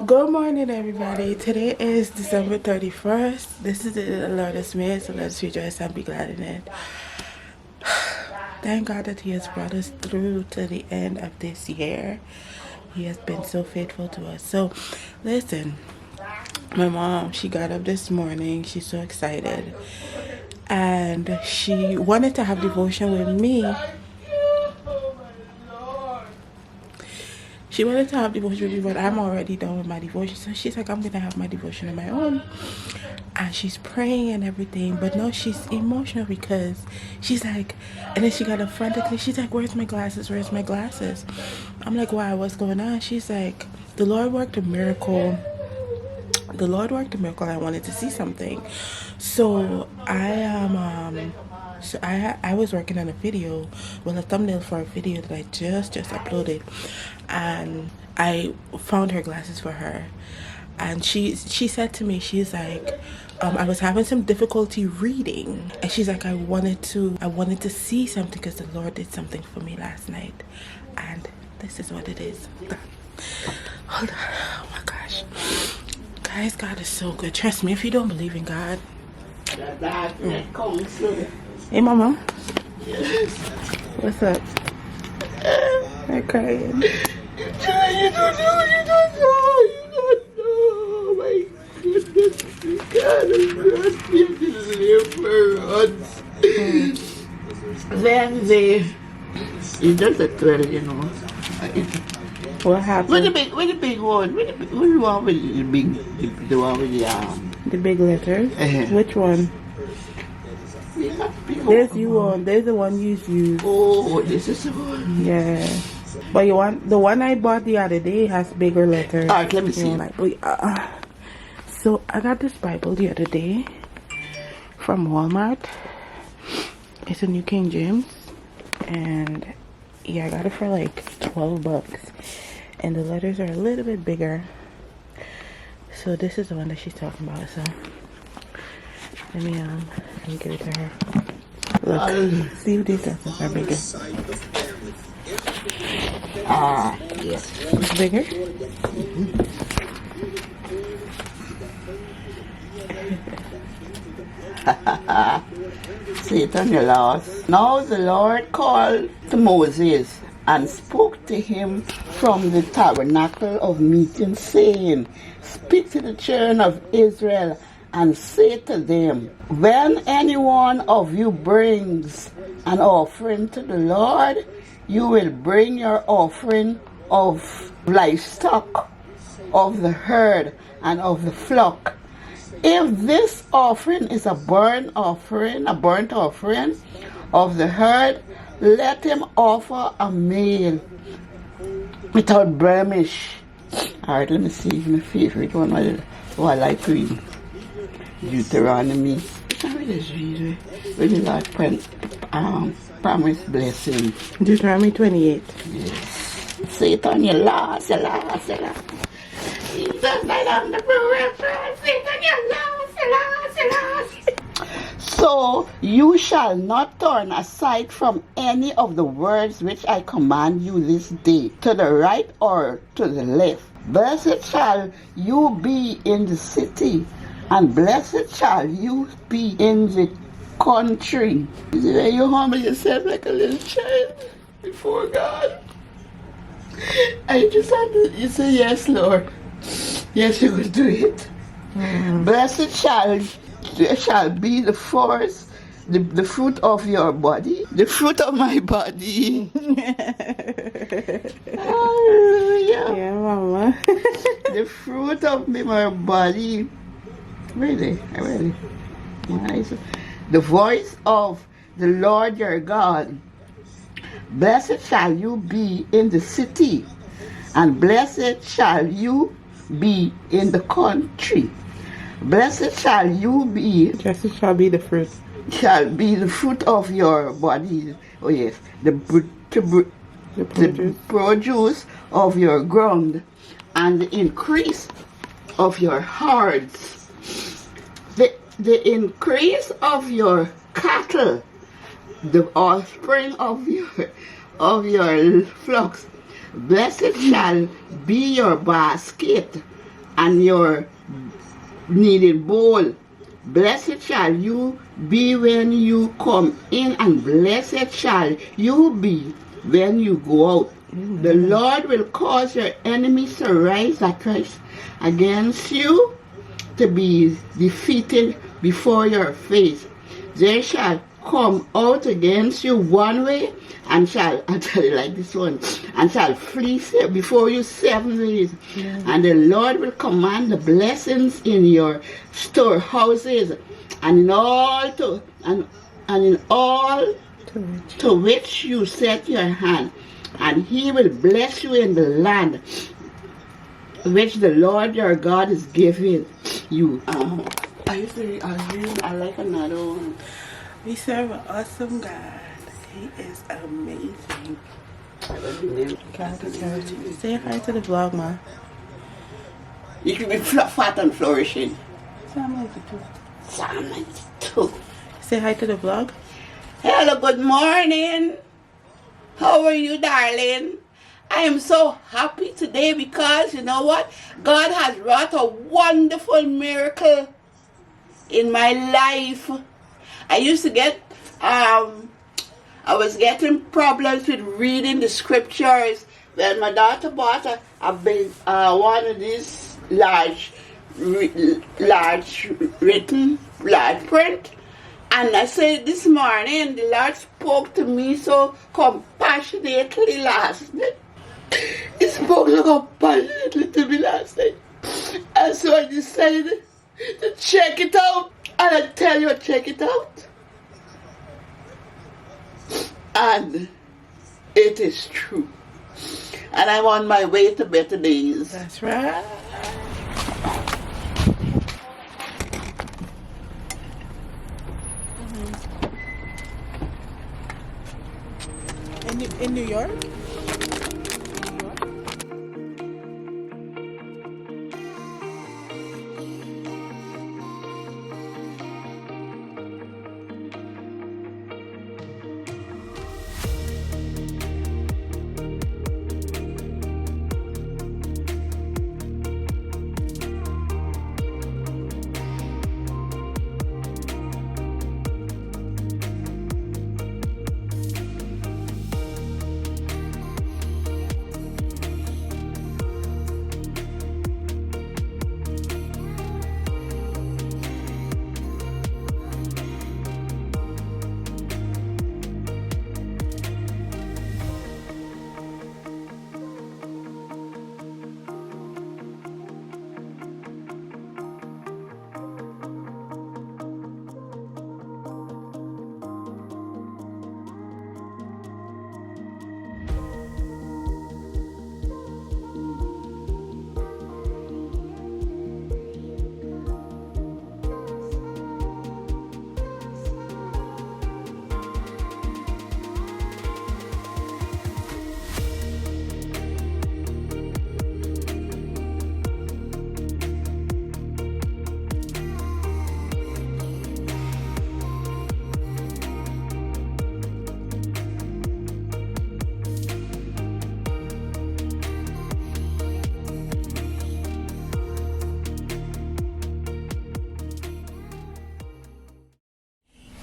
Good morning, everybody. Today is December 31st. This is the Lord has made, so let's rejoice and be glad in it. Thank God that He has brought us through to the end of this year. He has been so faithful to us. So, listen, my mom, she got up this morning. She's so excited. And she wanted to have devotion with me. She wanted to have devotion with me, but I'm already done with my devotion. So she's like, I'm going to have my devotion on my own. And she's praying and everything. But no, she's emotional because she's like, and then she got up frantically. She's like, where's my glasses? Where's my glasses? I'm like, why? What's going on? She's like, the Lord worked a miracle. The Lord worked a miracle. I wanted to see something. So I am... So I was working on a video, well, a thumbnail for a video that I just uploaded, and I found her glasses for her, and she said to me, she's like, I was having some difficulty reading, and she's like, I wanted to see something because the Lord did something for me last night, and this is what it is. Hold on. Oh my gosh, guys, God is so good. Trust me, if you don't believe in God. Hey, Mama. Yes. What's up? I'm crying. You don't know. My goodness, God is not give deliverance. Then it's just a 12, you know. What happened? With the big one, with the one with the one with the big letters? Which one? There's you one. There's the one you use. Oh, this is the one. Yeah. But you want the one I bought the other day has bigger letters. Alright, let me see. So I got this Bible the other day from Walmart. It's a New King James, and yeah, I got it for like $12, and the letters are a little bit bigger. So this is the one that she's talking about. So let me give it to her. Look, see if these letters are bigger. Yes. It's bigger? Satan, you lost. Now the Lord called to Moses and spoke to him from the tabernacle of meeting, saying, speak to the children of Israel and say to them, when any one of you brings an offering to the Lord, you will bring your offering of livestock, of the herd, and of the flock. If this offering is a burnt offering of the herd, let him offer a male without blemish. Alright, let me see my favorite one. I like to read. Deuteronomy. I really read it. Really like promise blessing. Deuteronomy 28. Yes. Satan, you lost. Jesus, I love the forever. Satan, you lost. So you shall not turn aside from any of the words which I command you this day, to the right or to the left. Blessed shall you be in the city, and blessed shall you be in the country. When you humble yourself like a little child before God, I just had to, you say, yes, Lord. Yes, you will do it. Blessed shall be the force, the fruit of your body, the fruit of my body. Hallelujah. Yeah, Mama. The fruit of my body. Really. Nice. The voice of the Lord your God. Blessed shall you be in the city, and blessed shall you be in the country. Blessed shall you be. Blessed shall be the fruit. Shall be the fruit of your body. Oh yes, the produce of your ground, and the increase of your herds. The increase of your cattle, the offspring of your flocks. Blessed shall be your basket and your kneading bowl. Blessed shall you be when you come in, and blessed shall you be when you go out. The Lord will cause your enemies to rise against you, to be defeated before your face. They shall come out against you one way, and shall, I tell you like this one, and shall flee before you 7 ways. Yeah. And the Lord will command the blessings in your storehouses, and in all to which you set your hand. And he will bless you in the land which the Lord your God is giving you. I like another one. We serve an awesome God. He is amazing. God is good. Say hi to the vlog, ma. You can be fat and flourishing. Psalm 92. Psalm 92. Say hi to the vlog. Hello, good morning. How are you, darling? I am so happy today because you know what? God has wrought a wonderful miracle in my life. I used to get, I was getting problems with reading the scriptures. When my daughter bought one of these large print. And I said this morning, the Lord spoke to me so compassionately last night. He spoke so compassionately to me last night. And so I decided to check it out. And I tell you, check it out. And it is true. And I'm on my way to better days. That's right. In New York?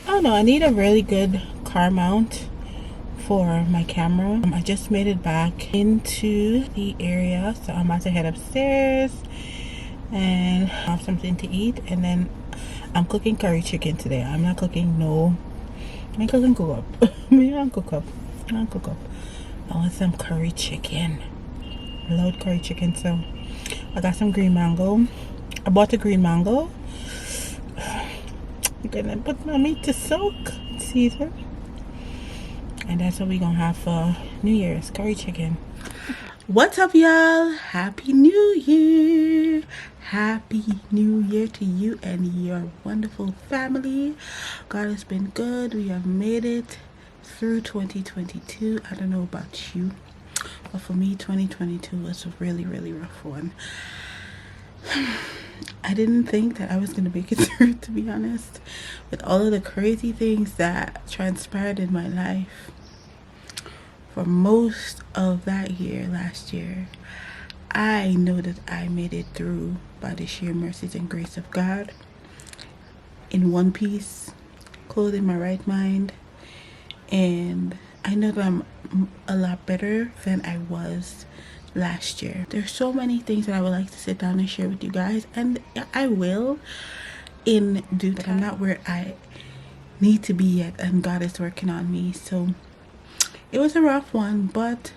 I don't know, I need a really good car mount for my camera. I just made it back into the area, so I'm about to head upstairs and have something to eat, and then I'm cooking curry chicken today. I'm not cooking I ain't cooking cook up. I don't cook up. I want some curry chicken. I love curry chicken, so I got some green mango. I bought the green mango. I'm gonna put my meat to soak, season, and that's what we're gonna have for New Year's, curry chicken. What's up, y'all? Happy New Year! Happy New Year to you and your wonderful family. God has been good. We have made it through 2022. I don't know about you, but for me 2022 was a really rough one. I didn't think that I was going to make it through, to be honest, with all of the crazy things that transpired in my life for most of that year, last year. I know that I made it through by the sheer mercies and grace of God, in one piece, clothed in my right mind, and I know that I'm a lot better than I was last year. There's so many things that I would like to sit down and share with you guys, and I will in due time. I'm not where I need to be yet, and God is working on me. So it was a rough one, but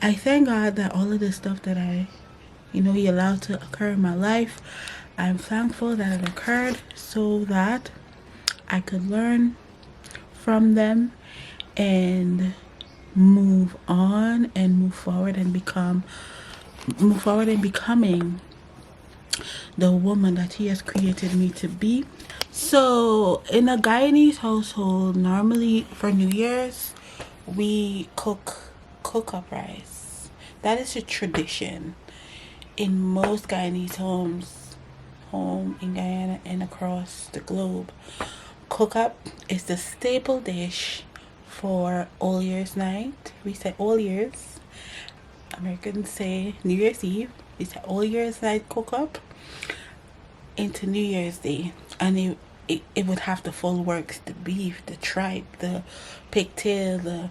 I thank God that all of the stuff that He allowed to occur in my life, I'm thankful that it occurred so that I could learn from them and move on and move forward and becoming the woman that He has created me to be. So in a Guyanese household, normally for New Year's, we cook up rice. That is a tradition in most Guyanese home in Guyana and across the globe. Cook up is the staple dish for All Year's night. We say All Year's. Americans say New Year's Eve. We say All Year's night cook up into New Year's Day, and it would have the full works: the beef, the tripe, the pigtail, the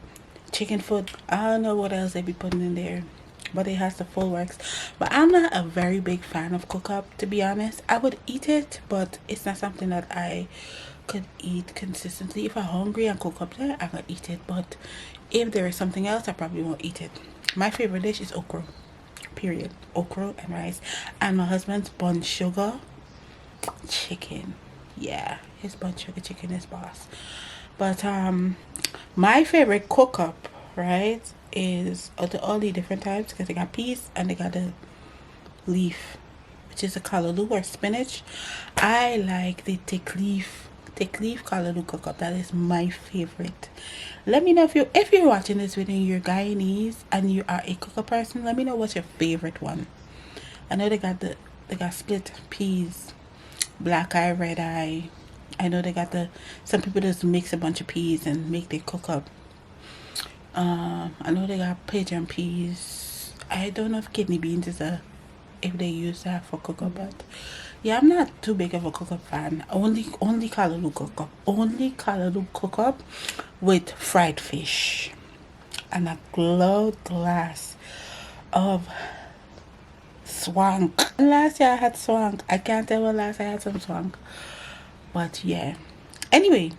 chicken foot. I don't know what else they be putting in there, but it has the full works. But I'm not a very big fan of cook up, to be honest. I would eat it, but it's not something that I could eat consistently. If I'm hungry and cook up there, I could eat it, but if there is something else, I probably won't eat it. My favorite dish is okra, period. Okra and rice, and my husband's bun sugar chicken. Yeah, his bun sugar chicken is boss. But my favorite cook up, right, is all the different types, because they got peas and they got the leaf, which is a callaloo or spinach. I like the thick leaf callaloo cook up. That is my favorite. Let me know if you're watching this video and you're Guyanese and you are a cook up person. Let me know what's your favorite one. I know they got split peas, black eye, red eye. I know they got some people just mix a bunch of peas and make their cook up. I know they got pigeon peas. I don't know if kidney beans if they use that for cook up, but yeah, I'm not too big of a cook up fan. Only callaloo cook up. Only callaloo cook up with fried fish and a glass of swank. Last year I had swank. I can't tell when last I had some swank. But yeah. Anyway,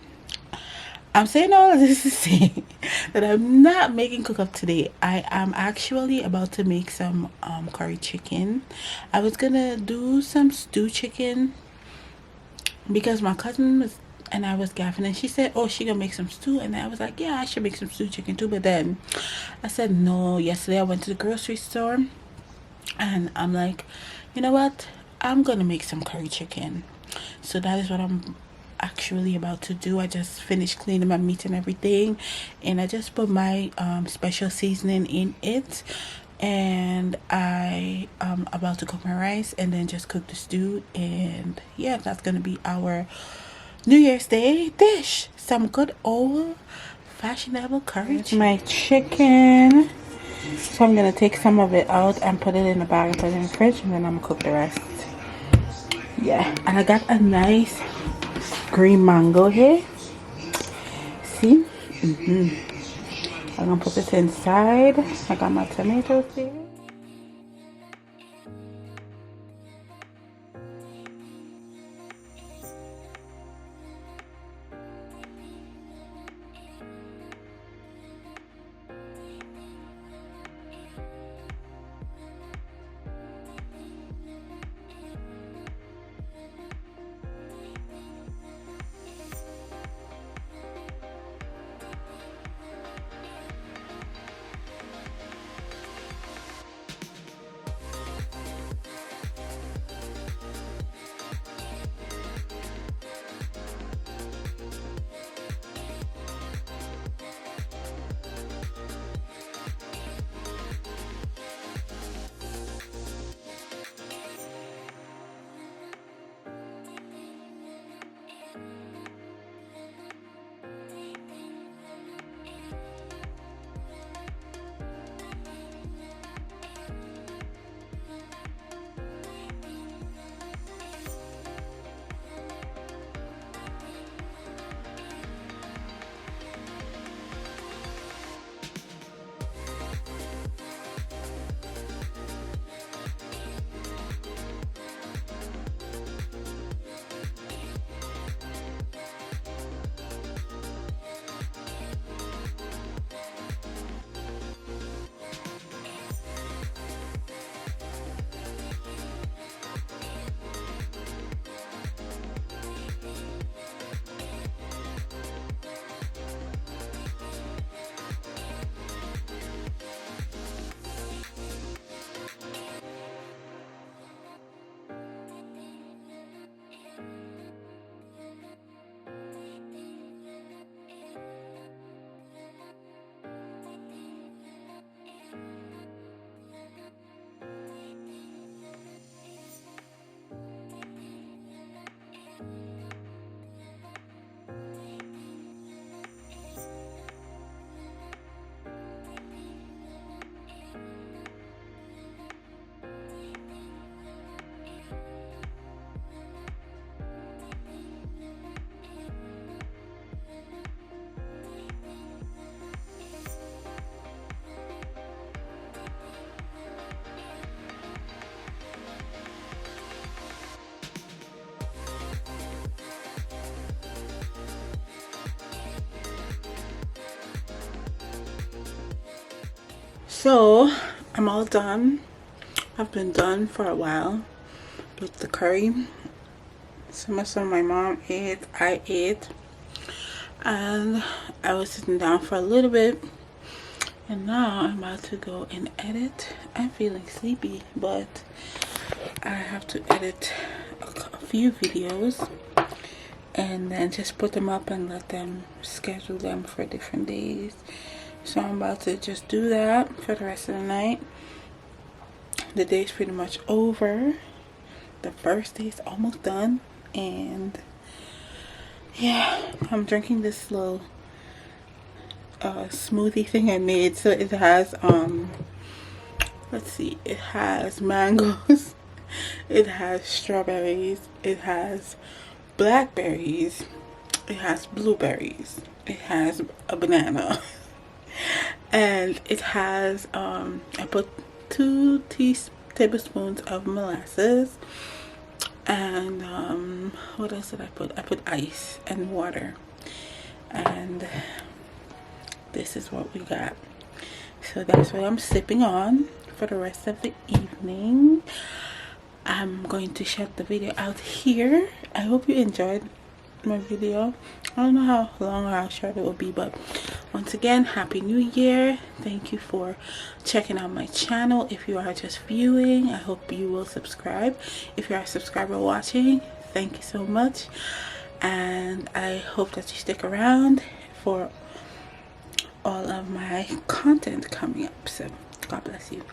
I'm saying all of this to say that I'm not making cook up today. I am actually about to make some curry chicken. I was gonna do some stew chicken because my cousin and I was gaffing, and she said, oh, she gonna make some stew, and I was like, yeah, I should make some stew chicken too. But then I said no. Yesterday I went to the grocery store and I'm like, you know what, I'm gonna make some curry chicken. So that is what I'm actually about to do. I just finished cleaning my meat and everything, and I just put my special seasoning in it, and I am about to cook my rice and then just cook the stew. And yeah, that's gonna be our New Year's Day dish. Some good old fashionable curry chicken. My chicken. So I'm gonna take some of it out and put it in a bag and put it in the fridge, and then I'm gonna cook the rest. Yeah, and I got a nice green mango here. See? I'm gonna put this inside. I got my tomatoes here. So I'm all done. I've been done for a while with the curry. Some my mom ate, I ate, and I was sitting down for a little bit, and now I'm about to go and edit. I'm feeling sleepy, but I have to edit a few videos and then just put them up and let them schedule them for different days. So I'm about to just do that for the rest of the night. The day's pretty much over. The first day is almost done, and yeah, I'm drinking this little smoothie thing I made. So it has let's see, it has mangoes, it has strawberries, it has blackberries, it has blueberries, it has a banana, and it has I put 2 tablespoons of molasses, and what else did I put? I put ice and water, and this is what we got. So that's what I'm sipping on for the rest of the evening. I'm going to shut the video out here. I hope you enjoyed my video. I don't know how long or how short it will be, but once again, happy new year. Thank you for checking out my channel. If you are just viewing, I hope you will subscribe. If you are a subscriber watching, thank you so much, and I hope that you stick around for all of my content coming up. So God bless you.